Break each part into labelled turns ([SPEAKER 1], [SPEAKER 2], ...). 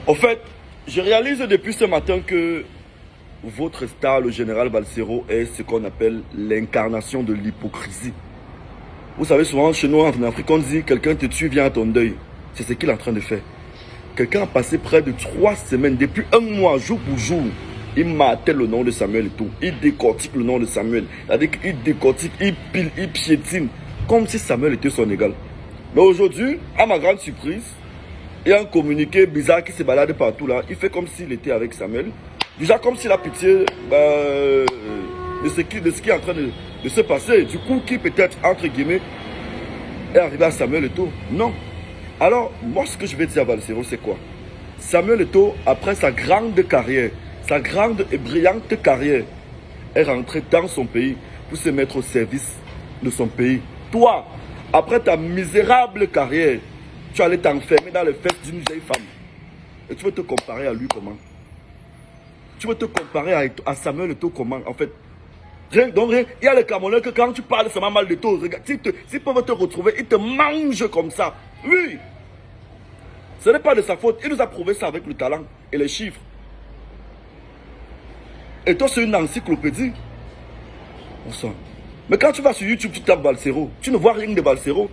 [SPEAKER 1] En fait, je réalise depuis ce matin que votre star, le général Balsero, est ce qu'on appelle l'incarnation de l'hypocrisie. Vous savez, souvent chez nous en Afrique, on dit quelqu'un te tue, viens à ton deuil. C'est ce qu'il est en train de faire. Quelqu'un a passé près de 3 semaines, depuis un mois, jour pour jour. Il martèle le nom de Samuel Eto'o. Il décortique le nom de Samuel. C'est-à-dire qu'il décortique, il pile, il piétine. Comme si Samuel était son égal. Mais aujourd'hui, à ma grande surprise, il y a un communiqué bizarre qui se balade partout là. Il fait comme s'il était avec Samuel. Déjà comme s'il a pitié de ce qui est en train de se passer. Du coup, qui peut-être, entre guillemets, est arrivé à Samuel Eto'o. Non. Alors, moi, ce que je vais dire à Balsero, c'est quoi? Samuel Eto'o, après sa grande carrière, sa grande et brillante carrière, est rentré dans son pays pour se mettre au service de son pays. Toi, après ta misérable carrière, tu allais t'enfermer dans les fesses d'une vieille femme. Et tu veux te comparer à lui comment? Tu veux te comparer à Samuel Eto'o comment? En fait, donc il y a les Camerounais que quand tu parles seulement mal de toi, s'ils peuvent te retrouver, ils te mangent comme ça. Oui. Ce n'est pas de sa faute. Il nous a prouvé ça avec le talent et les chiffres. Et toi, c'est une encyclopédie. On sent. Mais quand tu vas sur YouTube, tu tapes Balsero. Tu ne vois rien de Balsero.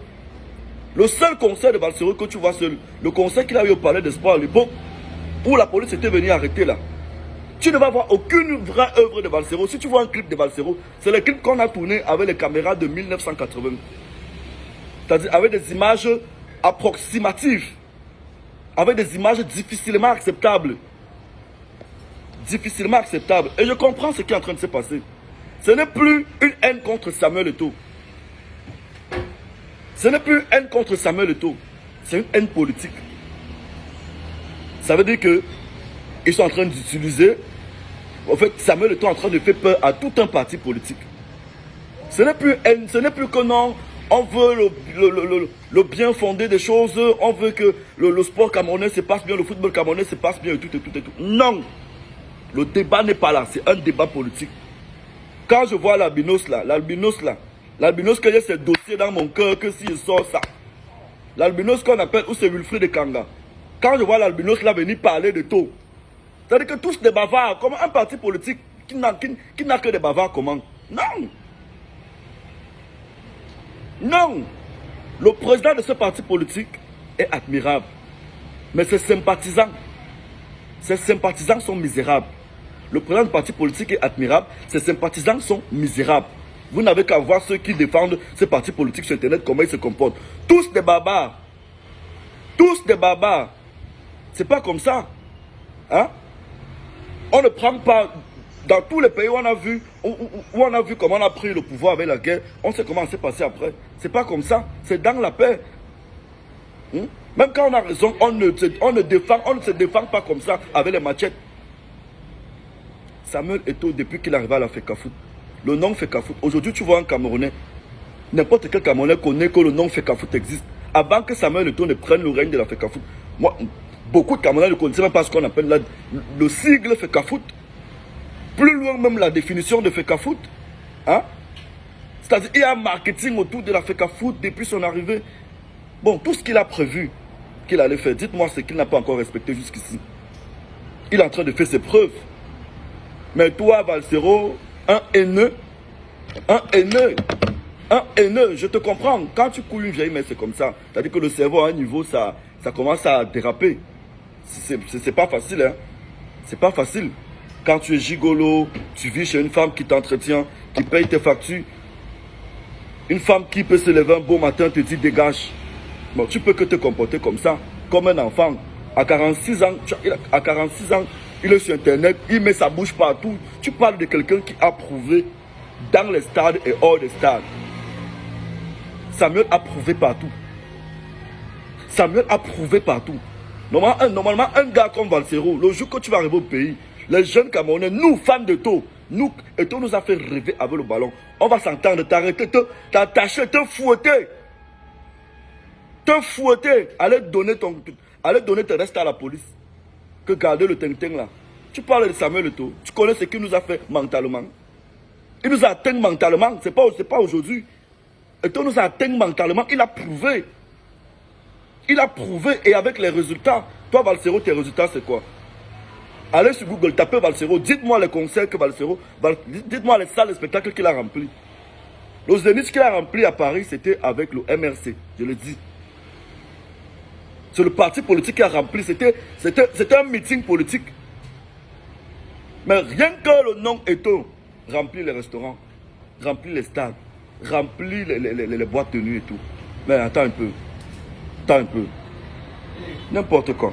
[SPEAKER 1] Le seul concert de Balsero que tu vois, c'est le concert qu'il a eu au Palais des Sports à l'époque, où la police était venue arrêter là. Tu ne vas voir aucune vraie œuvre de Balsero. Si tu vois un clip de Balsero, c'est le clip qu'on a tourné avec les caméras de 1980. C'est-à-dire avec des images approximatives. Avec des images difficilement acceptables. Difficilement acceptables. Et je comprends ce qui est en train de se passer. Ce n'est plus une haine contre Samuel Eto'o. Ce n'est plus une haine contre Samuel Eto'o. C'est une haine politique. Ça veut dire que ils sont en train d'utiliser. En fait, Samuel Eto'o est en train de faire peur à tout un parti politique. Ce n'est plus haine, ce n'est plus que non. On veut le bien fondé des choses. On veut que le sport camerounais se passe bien, le football camerounais se passe bien et tout et tout et tout. Non. Le débat n'est pas là. C'est un débat politique. Quand je vois l'albinos là, l'albinos que j'ai ce dossier dans mon cœur, que s'il sort ça. L'albinos qu'on appelle, ou c'est Wilfried de Kanga. Quand je vois l'albinos là venir parler de tout, c'est-à-dire que tous des bavards, comme un parti politique qui n'a que des bavards, comment? Non. Non. Le président de ce parti politique est admirable. Mais ses sympathisants sont misérables. Le président du parti politique est admirable, ses sympathisants sont misérables. Vous n'avez qu'à voir ceux qui défendent ce parti politique sur Internet, comment ils se comportent. Tous des barbares. Tous des barbares. C'est pas comme ça. Hein? On ne prend pas... Dans tous les pays où on a vu, comment on a pris le pouvoir avec la guerre, on sait comment c'est passé après. C'est pas comme ça. C'est dans la paix. Même quand on a raison, on ne se défend pas comme ça avec les machettes. Samuel Eto'o, depuis qu'il est arrivé à la Fecafoot, le nom Fecafoot, aujourd'hui tu vois un Camerounais, n'importe quel Camerounais connaît que le nom Fecafoot existe. Avant que Samuel Eto'o ne prenne le règne de la Fecafoot, moi, beaucoup de Camerounais ne connaissaient même pas ce qu'on appelle le sigle Fecafoot. Plus loin même la définition de Fecafoot. Hein? C'est-à-dire qu'il y a un marketing autour de la Fecafoot depuis son arrivée. Bon, tout ce qu'il a prévu qu'il allait faire, dites-moi ce qu'il n'a pas encore respecté jusqu'ici. Il est en train de faire ses preuves. Mais toi, Balsero, un haineux, je te comprends. Quand tu couilles une vieille mère, c'est comme ça. C'est-à-dire que le cerveau à un niveau, ça commence à déraper. C'est pas facile, hein. C'est pas facile. Quand tu es gigolo, tu vis chez une femme qui t'entretient, qui paye tes factures. Une femme qui peut se lever un beau matin, te dit dégage. Bon, tu peux que te comporter comme ça, comme un enfant. À 46 ans, il est sur Internet, il met sa bouche partout. Tu parles de quelqu'un qui a prouvé dans les stades et hors des stades. Samuel a prouvé partout. Samuel a prouvé partout. Normalement, un gars comme Balsero, le jour que tu vas arriver au pays, les jeunes Camerounais, nous, fans de Eto'o, Eto'o nous a fait rêver avec le ballon. On va s'entendre, t'arrêter, t'attacher, te fouetter. Te fouetter. Aller donner tes restes à la police. Que garder le ting-ting là. Tu parles de Samuel Eto'o. Tu connais ce qu'il nous a fait mentalement. Il nous a atteint mentalement. C'est pas aujourd'hui. Eto'o nous a atteint mentalement. Il a prouvé. Il a prouvé et avec les résultats. Toi, Valsero, tes résultats, c'est quoi? Allez sur Google, tapez Valsero, dites-moi les concerts que Valsero, dites-moi les salles de spectacle qu'il a remplies. Le Zénith qu'il a rempli à Paris, c'était avec le MRC, je le dis. C'est le parti politique qui a rempli, c'était un meeting politique. Mais rien que le nom Eto remplit les restaurants, remplit les stades, remplit les boîtes de nuit et tout. Mais attends un peu, n'importe quoi.